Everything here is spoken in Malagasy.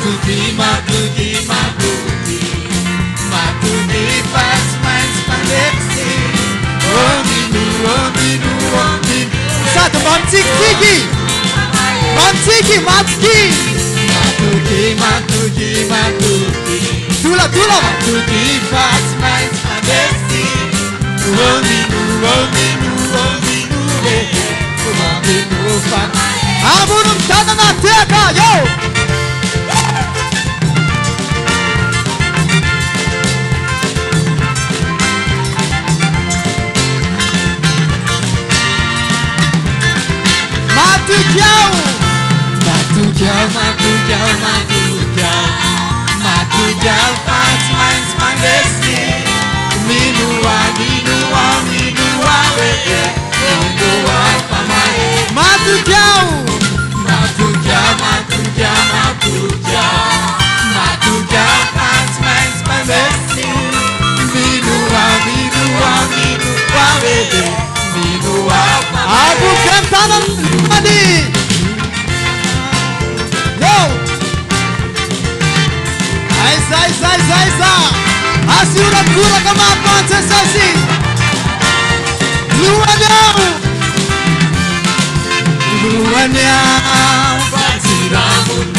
Matuti pas main spandexi. Oh minu. Satu Mamciki. Matski. Matuti. Dula. Matuti pas main spandexi. Oh minu. Abunum tanana teka yo. Matu jauh pas main spandexi. Minua bebe. Minua pamai. Matu jauh pas main spandexi. Minua bebe. Minua pamai. Abu Gantanan Madi. Yo. Aiza. Asura kura kemampuan sensasi. Luanya. Basi rambut